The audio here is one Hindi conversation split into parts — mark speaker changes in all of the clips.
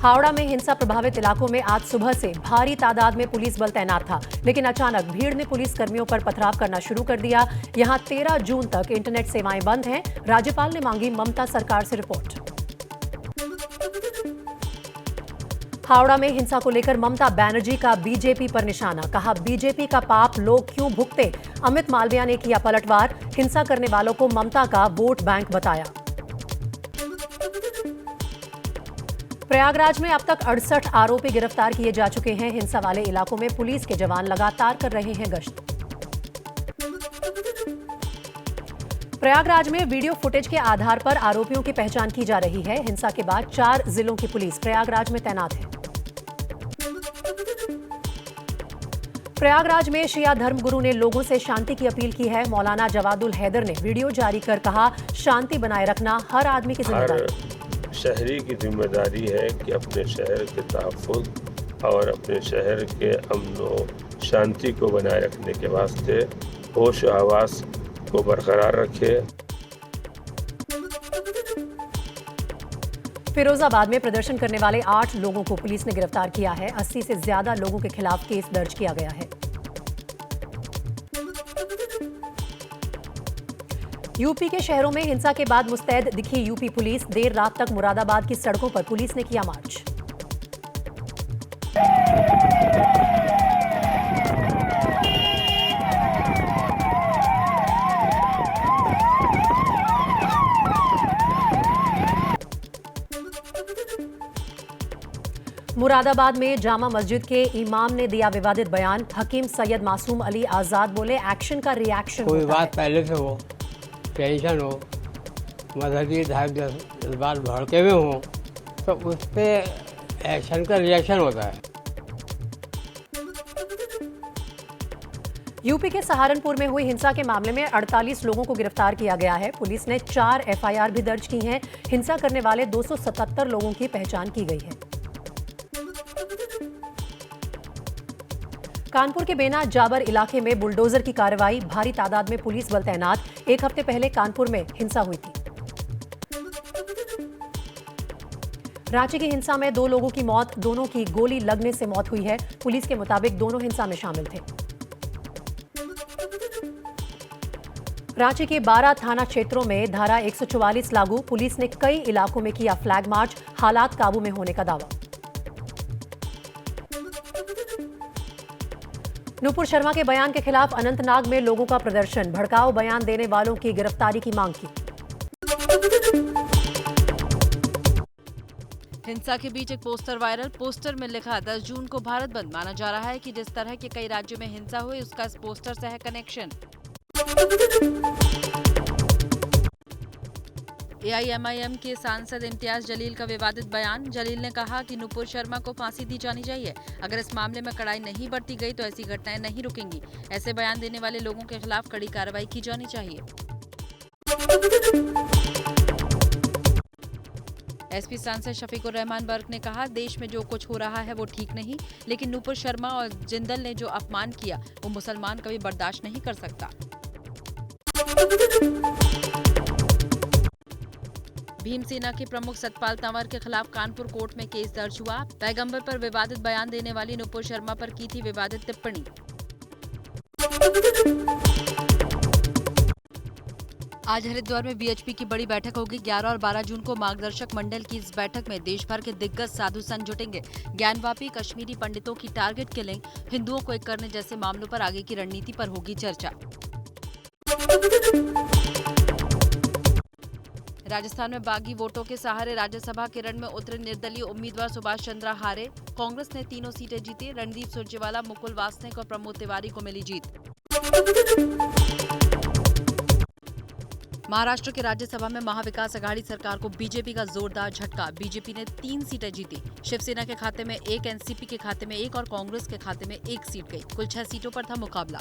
Speaker 1: हावड़ा में हिंसा प्रभावित इलाकों में आज सुबह से भारी तादाद में पुलिस बल तैनात था, लेकिन अचानक भीड़ ने पुलिस कर्मियों पर पथराव करना शुरू कर दिया। यहां 13 जून तक इंटरनेट सेवाएं बंद हैं। राज्यपाल ने मांगी ममता सरकार से रिपोर्ट। हावड़ा में हिंसा को लेकर ममता बनर्जी का बीजेपी पर निशाना, कहा बीजेपी का पाप लोग क्यों भुगते। अमित मालविया ने किया पलटवार, हिंसा करने वालों को ममता का वोट बैंक बताया। प्रयागराज में अब तक 68 आरोपी गिरफ्तार किए जा चुके हैं। हिंसा वाले इलाकों में पुलिस के जवान लगातार कर रहे हैं गश्त। प्रयागराज में वीडियो फुटेज के आधार पर आरोपियों की पहचान की जा रही है। हिंसा के बाद 4 जिलों की पुलिस प्रयागराज में तैनात है। प्रयागराज में शिया धर्मगुरु ने लोगों से शांति की अपील की है। मौलाना जवादुल हैदर ने वीडियो जारी कर कहा, शांति बनाए रखना हर आदमी की जिम्मेदारी।
Speaker 2: शहरी की जिम्मेदारी है कि अपने शहर के तहफ़्फ़ुज़ और अपने शहर के अमन व शांति को बनाए रखने के वास्ते होश व हवास को बरकरार रखे।
Speaker 1: फिरोजाबाद में प्रदर्शन करने वाले 8 लोगों को पुलिस ने गिरफ्तार किया है। 80 से ज्यादा लोगों के खिलाफ केस दर्ज किया गया है। यूपी के शहरों में हिंसा के बाद मुस्तैद दिखी यूपी पुलिस। देर रात तक मुरादाबाद की सड़कों पर पुलिस ने किया मार्च। मुरादाबाद में जामा मस्जिद के इमाम ने दिया विवादित बयान। हकीम सैयद मासूम अली आजाद बोले, एक्शन का रिएक्शन
Speaker 3: कोई बात पहले से हो, टेंशन हो, मजहबी धार्मिक जज्बात भड़के हुए हों, तो उस पर एक्शन का रिएक्शन होता है।
Speaker 1: यूपी के सहारनपुर में हुई हिंसा के मामले में 48 लोगों को गिरफ्तार किया गया है। पुलिस ने 4 एफआईआर भी दर्ज की हैं। हिंसा करने वाले 277 लोगों की पहचान की गई है। कानपुर के बेना जाबर इलाके में बुलडोजर की कार्रवाई, भारी तादाद में पुलिस बल तैनात। 1 हफ्ते पहले कानपुर में हिंसा हुई थी। रांची की हिंसा में 2 लोगों की मौत, दोनों की गोली लगने से मौत हुई है। पुलिस के मुताबिक दोनों हिंसा में शामिल थे। रांची के 12 थाना क्षेत्रों में धारा 144 लागू, पुलिस ने कई इलाकों में किया फ्लैग मार्च, हालात काबू में होने का दावा। नूपुर शर्मा के बयान के खिलाफ अनंतनाग में लोगों का प्रदर्शन, भड़काऊ बयान देने वालों की गिरफ्तारी की मांग की।
Speaker 4: हिंसा के बीच एक पोस्टर वायरल, पोस्टर में लिखा 10 जून को भारत बंद। माना जा रहा है कि जिस तरह के कई राज्यों में हिंसा हुई उसका इस पोस्टर से है कनेक्शन। एआईएमआईएम के सांसद इम्तियाज जलील का विवादित बयान। जलील ने कहा कि नूपुर शर्मा को फांसी दी जानी चाहिए। अगर इस मामले में कड़ाई नहीं बरती गई तो ऐसी घटनाएं नहीं रुकेंगी। ऐसे बयान देने वाले लोगों के खिलाफ कड़ी कार्रवाई की जानी चाहिए। एसपी सांसद शफीकुर रहमान बर्क ने कहा, देश में जो कुछ हो रहा है वो ठीक नहीं, लेकिन नूपुर शर्मा और जिंदल ने जो अपमान किया वो मुसलमान कभी बर्दाश्त नहीं कर सकता। भीमसेना के प्रमुख सतपाल तंवर के खिलाफ कानपुर कोर्ट में केस दर्ज हुआ। पैगंबर पर विवादित बयान देने वाली नूपुर शर्मा पर की थी विवादित टिप्पणी। आज हरिद्वार में बीएचपी की बड़ी बैठक होगी। 11 और 12 जून को मार्गदर्शक मंडल की इस बैठक में देश भर के दिग्गज साधु संत जुटेंगे। ज्ञानवापी कश्मीरी पंडितों की टारगेट किलिंग, हिंदुओं को एक करने जैसे मामलों पर आगे की रणनीति पर होगी चर्चा। राजस्थान में बागी वोटों के सहारे राज्यसभा के रण में उतरे निर्दलीय उम्मीदवार सुभाष चंद्रा हारे। कांग्रेस ने 3 सीटें जीती। रणदीप सुरजेवाला, मुकुल वासनिक और प्रमोद तिवारी को मिली जीत। महाराष्ट्र के राज्यसभा में महाविकास अघाड़ी सरकार को बीजेपी का जोरदार झटका। बीजेपी ने 3 सीटें जीती। शिवसेना के खाते में 1, एनसीपी के खाते में 1 और कांग्रेस के खाते में 1 सीट गई। कुल 6 सीटों पर था मुकाबला।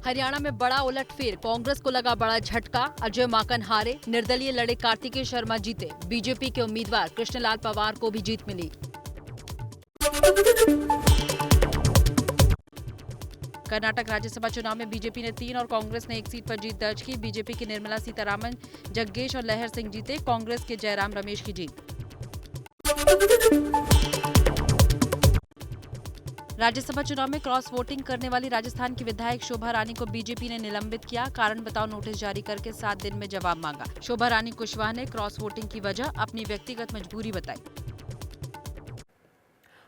Speaker 4: हरियाणा में बड़ा उलटफेर, कांग्रेस को लगा बड़ा झटका। अजय माकन हारे, निर्दलीय लड़े कार्तिकेय शर्मा जीते। बीजेपी के उम्मीदवार कृष्णलाल पवार को भी जीत मिली। कर्नाटक राज्यसभा चुनाव में बीजेपी ने 3 और कांग्रेस ने 1 सीट पर जीत दर्ज की। बीजेपी की निर्मला सीतारामन, जग्गेश और लहर सिंह जीते, कांग्रेस के जयराम रमेश की जीत। राज्यसभा चुनाव में क्रॉस वोटिंग करने वाली राजस्थान की विधायक शोभा रानी को बीजेपी ने निलंबित किया। कारण बताओ नोटिस जारी करके 7 दिन में जवाब मांगा। शोभा रानी कुशवाहा ने क्रॉस वोटिंग की वजह अपनी व्यक्तिगत मजबूरी बताई।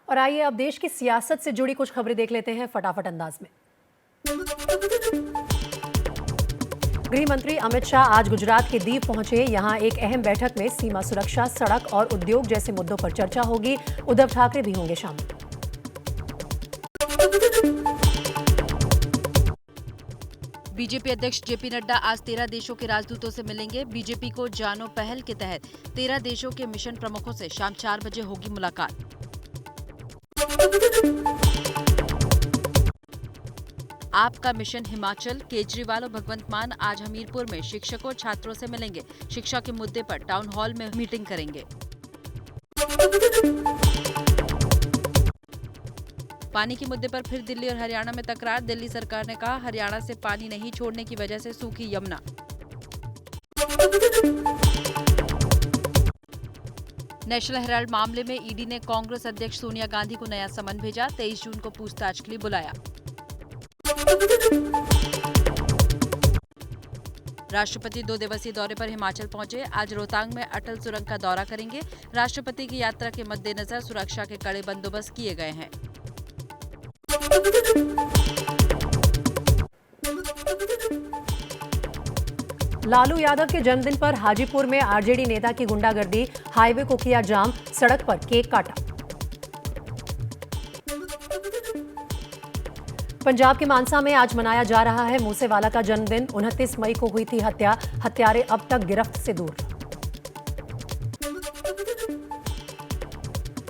Speaker 1: और आइए अब देश की सियासत से जुड़ी कुछ खबरें देख लेते हैं फटाफट अंदाज में। गृह मंत्री अमित शाह आज गुजरात के दीव पहुंचे। यहां एक अहम बैठक में सीमा सुरक्षा, सड़क और उद्योग जैसे मुद्दों पर चर्चा होगी। उद्धव ठाकरे भी होंगे शामिल।
Speaker 4: बीजेपी अध्यक्ष जेपी नड्डा आज 13 देशों के राजदूतों से मिलेंगे। बीजेपी को जानो पहल के तहत 13 देशों के मिशन प्रमुखों से शाम 4 बजे होगी मुलाकात। आपका मिशन हिमाचल, केजरीवाल और भगवंत मान आज हमीरपुर में शिक्षकों छात्रों से मिलेंगे। शिक्षा के मुद्दे पर टाउन हॉल में मीटिंग करेंगे। पानी के मुद्दे पर फिर दिल्ली और हरियाणा में तकरार। दिल्ली सरकार ने कहा हरियाणा से पानी नहीं छोड़ने की वजह से सूखी यमुना। नेशनल हेराल्ड मामले में ईडी ने कांग्रेस अध्यक्ष सोनिया गांधी को नया समन भेजा। 23 जून को पूछताछ के लिए बुलाया। राष्ट्रपति 2 दिवसीय दौरे पर हिमाचल पहुंचे। आज रोहतांग में अटल सुरंग का दौरा करेंगे। राष्ट्रपति की यात्रा के मद्देनजर सुरक्षा के कड़े बंदोबस्त किए गए हैं।
Speaker 1: लालू यादव के जन्मदिन पर हाजीपुर में आरजेडी नेता की गुंडागर्दी। हाईवे को किया जाम, सड़क पर केक काटा। पंजाब के मानसा में आज मनाया जा रहा है मूसेवाला का जन्मदिन। 29 मई को हुई थी हत्या। हत्यारे अब तक गिरफ्त से दूर।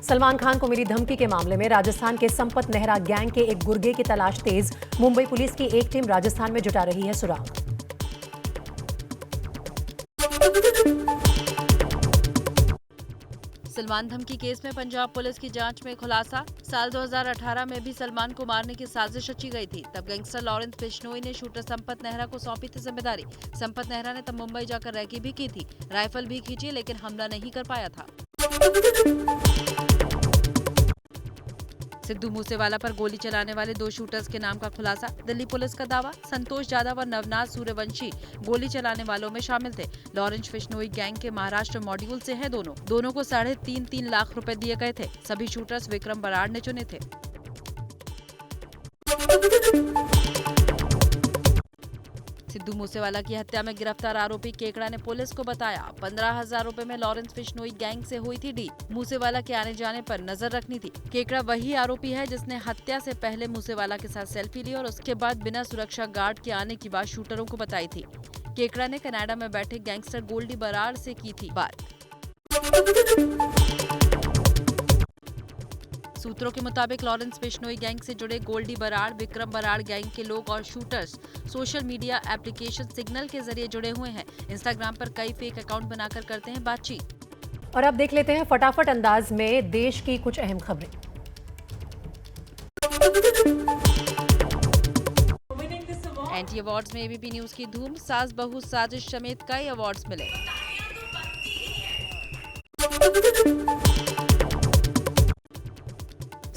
Speaker 1: सलमान खान को मिली धमकी के मामले में राजस्थान के संपत नेहरा गैंग के एक गुर्गे की तलाश तेज। मुंबई पुलिस की एक टीम राजस्थान में जुटा रही है सुराग।
Speaker 4: सलमान धमकी केस में पंजाब पुलिस की जांच में खुलासा। साल 2018 में भी सलमान को मारने की साजिश रची गई थी। तब गैंगस्टर लॉरेंस बिश्नोई ने शूटर संपत नेहरा को सौंपी थी जिम्मेदारी। संपत नेहरा ने तब मुंबई जाकर रैकी भी की थी, राइफल भी खींची, लेकिन हमला नहीं कर पाया था। सिद्धू मूसेवाला पर गोली चलाने वाले 2 शूटर्स के नाम का खुलासा। दिल्ली पुलिस का दावा, संतोष यादव और नवनाथ सूर्यवंशी गोली चलाने वालों में शामिल थे। लॉरेंस बिश्नोई गैंग के महाराष्ट्र मॉड्यूल से हैं दोनों को 3.5 लाख रुपए दिए गए थे। सभी शूटर्स विक्रम बराड़ ने चुने थे। सिद्धू मूसेवाला की हत्या में गिरफ्तार आरोपी केकड़ा ने पुलिस को बताया 15,000 रुपए में लॉरेंस बिश्नोई गैंग से हुई थी डील। मूसेवाला के आने जाने पर नजर रखनी थी। केकड़ा वही आरोपी है जिसने हत्या से पहले मूसेवाला के साथ सेल्फी ली और उसके बाद बिना सुरक्षा गार्ड के आने की बात शूटरों को बताई थी। केकड़ा ने कनाडा में बैठे गैंगस्टर गोल्डी बराड़ से की थी बात। सूत्रों के मुताबिक लॉरेंस बिश्नोई गैंग से जुड़े गोल्डी बराड़, विक्रम बराड़ गैंग के लोग और shooters social media application signal के जरिए जुड़े हुए हैं। इंस्टाग्राम पर कई फेक अकाउंट बनाकर करते हैं बातचीत।
Speaker 1: और अब देख लेते हैं फटाफट अंदाज में देश की कुछ अहम खबरें।
Speaker 4: एंटी अवार्ड्स में एबीपी न्यूज की धूम। सास बहू साजिश समेत कई अवार्ड्स मिले।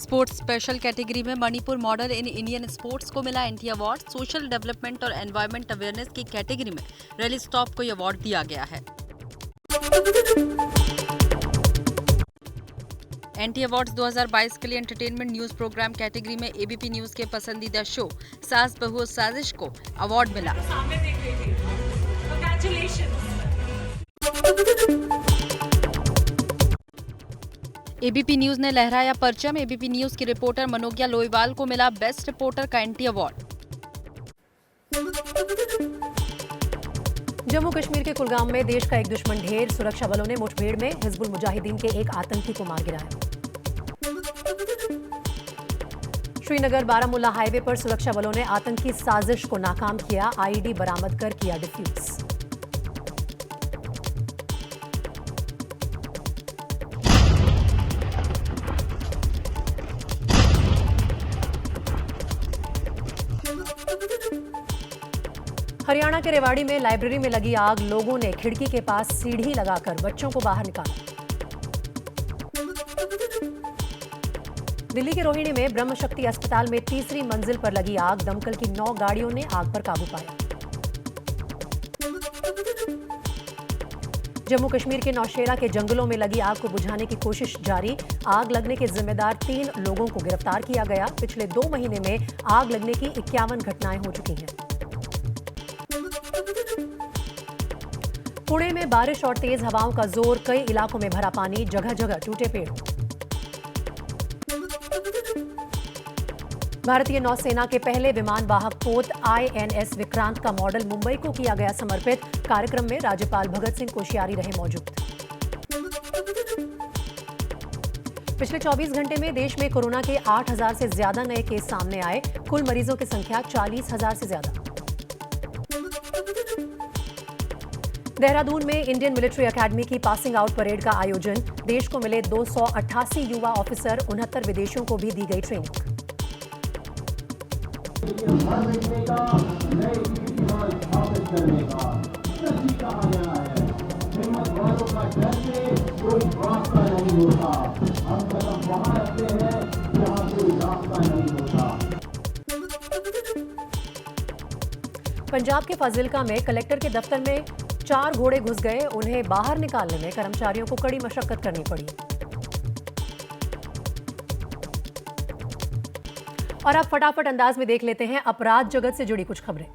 Speaker 4: स्पोर्ट्स स्पेशल कैटेगरी में Manipur model in Indian sports को मिला एंटी अवार्ड। सोशल डेवलपमेंट और एनवायरमेंट अवेयरनेस की कैटेगरी में रैली स्टॉप को अवार्ड दिया गया है। एंटी अवार्ड्स 2022 के लिए एंटरटेनमेंट न्यूज प्रोग्राम कैटेगरी में एबीपी न्यूज के पसंदीदा शो सास बहू साजिश को अवार्ड मिला। एबीपी न्यूज ने लहराया परचम। एबीपी न्यूज की रिपोर्टर मनोज्ञा लोईवाल को मिला बेस्ट रिपोर्टर का एंटी अवार्ड।
Speaker 1: जम्मू कश्मीर के कुलगाम में देश का एक दुश्मन ढेर। सुरक्षा बलों ने मुठभेड़ में हिजबुल मुजाहिदीन के एक आतंकी को मार गिराया। श्रीनगर बारामुल्ला हाईवे पर सुरक्षा बलों ने आतंकी साजिश को नाकाम किया। आईईडी बरामद कर किया डिफ्यूज। हरियाणा के रेवाड़ी में लाइब्रेरी में लगी आग, लोगों ने खिड़की के पास सीढ़ी लगाकर बच्चों को बाहर निकाला। दिल्ली के रोहिणी में ब्रह्म शक्ति अस्पताल में तीसरी मंजिल पर लगी आग, दमकल की 9 गाड़ियों ने आग पर काबू पाया। जम्मू कश्मीर के नौशेरा के जंगलों में लगी आग को बुझाने की कोशिश जारी, आग लगने के जिम्मेदार 3 लोगों को गिरफ्तार किया गया। पिछले 2 महीने में आग लगने की 51 घटनाएं हो चुकी हैं। पुणे में बारिश और तेज हवाओं का जोर, कई इलाकों में भरा पानी, जगह जगह टूटे पेड़। भारतीय नौसेना के पहले विमान वाहक पोत INS विक्रांत का मॉडल मुंबई को किया गया समर्पित। कार्यक्रम में राज्यपाल भगत सिंह कोश्यारी रहे मौजूद। पिछले 24 घंटे में देश में कोरोना के 8,000 से ज्यादा नए केस सामने आए, कुल मरीजों की संख्या 40,000 से ज्यादा। देहरादून में इंडियन मिलिट्री एकेडमी की पासिंग आउट परेड का आयोजन, देश को मिले 288 युवा ऑफिसर, 69 विदेशियों को भी दी गई ट्रेनिंग। पंजाब के फाजिल्का में कलेक्टर के दफ्तर में 4 घोड़े घुस गए, उन्हें बाहर निकालने में कर्मचारियों को कड़ी मशक्कत करनी पड़ी। और अब फटाफट अंदाज में देख लेते हैं अपराध जगत से जुड़ी कुछ खबरें।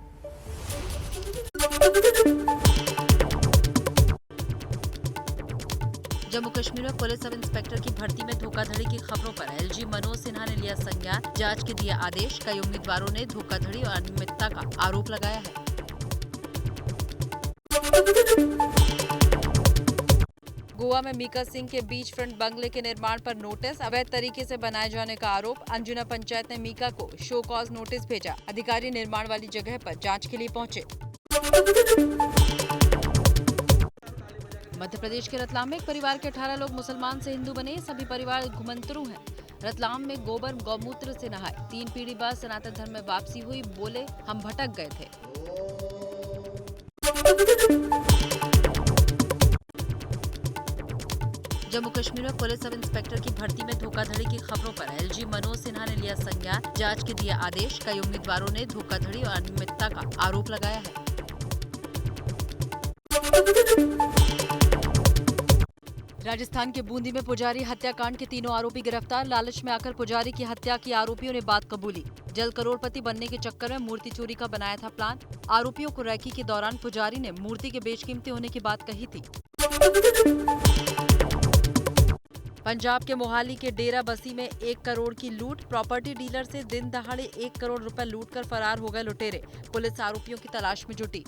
Speaker 4: जम्मू कश्मीर में पुलिस सब इंस्पेक्टर की भर्ती में धोखाधड़ी की खबरों पर LG मनोज सिन्हा ने लिया संज्ञान, जांच के दिए आदेश। कई उम्मीदवारों ने धोखाधड़ी और अनियमितता का आरोप लगाया है। गोवा में मीका सिंह के बीच फ्रंट बंगले के निर्माण पर नोटिस, अवैध तरीके से बनाए जाने का आरोप। अंजुना पंचायत ने मीका को शो कॉज नोटिस भेजा, अधिकारी निर्माण वाली जगह पर जांच के लिए पहुंचे। मध्य प्रदेश के रतलाम में एक परिवार के 18 लोग मुसलमान से हिंदू बने, सभी परिवार घुमंतरू हैं। रतलाम में गोबर गौमूत्र से नहाए, 3 पीढ़ी बाद सनातन धर्म में वापसी हुई, बोले हम भटक गए थे। जम्मू कश्मीर में पुलिस सब इंस्पेक्टर की भर्ती में धोखाधड़ी की खबरों पर LG मनोज सिन्हा ने लिया संज्ञान, जांच के दिए आदेश। कई उम्मीदवारों ने धोखाधड़ी और अनियमितता का आरोप लगाया है। राजस्थान के बूंदी में पुजारी हत्याकांड के 3 आरोपी गिरफ्तार, लालच में आकर पुजारी की हत्या की आरोपियों ने बात कबूली। जल्द करोड़पति बनने के चक्कर में मूर्ति चोरी का बनाया था प्लान, आरोपियों को रैकी के दौरान पुजारी ने मूर्ति के बेशकीमती होने की बात कही थी। पंजाब के मोहाली के डेरा बसी में 1 करोड़ की लूट, प्रॉपर्टी डीलर से दिन दहाड़े 1 करोड़ रुपए लूटकर फरार हो गए लुटेरे, पुलिस आरोपियों की तलाश में जुटी।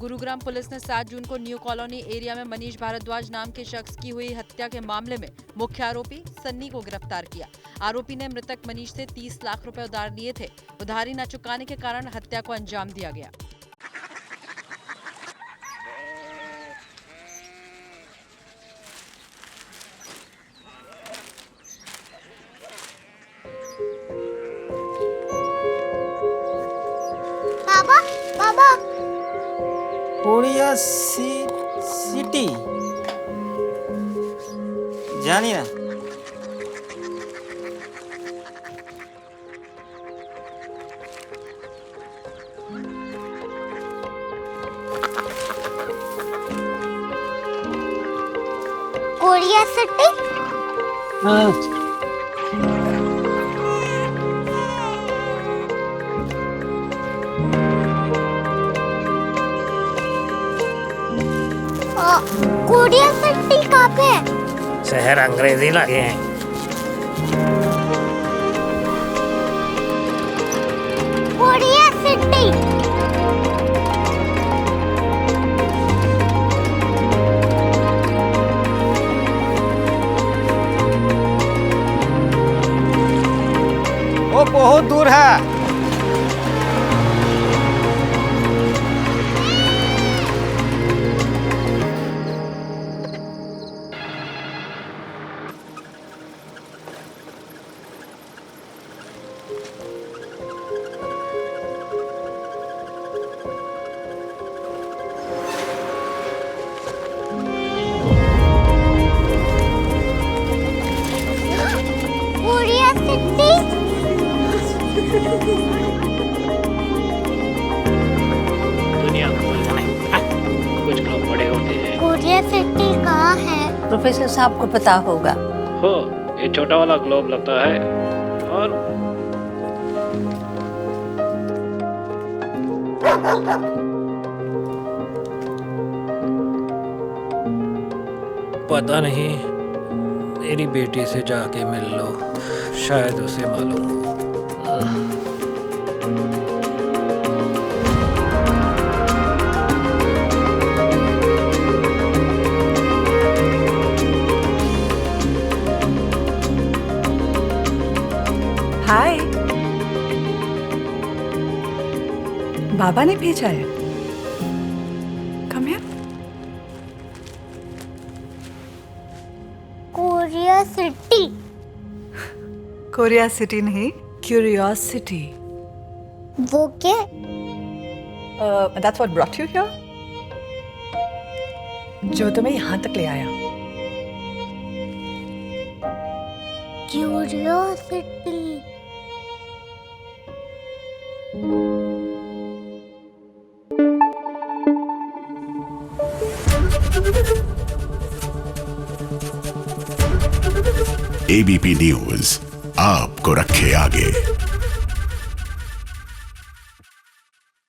Speaker 4: गुरुग्राम पुलिस ने 7 जून को न्यू कॉलोनी एरिया में मनीष भारद्वाज नाम के शख्स की हुई हत्या के मामले में मुख्य आरोपी सन्नी को गिरफ्तार किया। आरोपी ने मृतक मनीष से 30 लाख रुपए उधार लिए थे, उधारी न चुकाने के कारण हत्या को अंजाम दिया गया।
Speaker 5: कोरिया सिटी जानी ना।
Speaker 6: Korea city?
Speaker 5: हाँ।
Speaker 6: कोरिया सिटी कहाँ पे है?
Speaker 5: शहर अंग्रेजी लगे हैं।
Speaker 6: Korea city.
Speaker 5: वो बहुत दूर है।
Speaker 7: प्रोफेसर साहब को पता होगा।
Speaker 8: हो, ये छोटा वाला ग्लोब लगता है और
Speaker 9: पता नहीं, मेरी बेटी से जाके मिल लो, शायद उसे मालूम हो।
Speaker 10: हाय, बाबा ने भेजा है। Come here.
Speaker 6: Korea city.
Speaker 10: Korea city नहीं, क्यूरियोसिटी।
Speaker 6: वो क्या?
Speaker 10: That's what brought you here? जो तुम्हें यहाँ तक ले आया।
Speaker 6: क्यूरियोसिटी।
Speaker 11: एबीपी न्यूज आपको रखे आगे।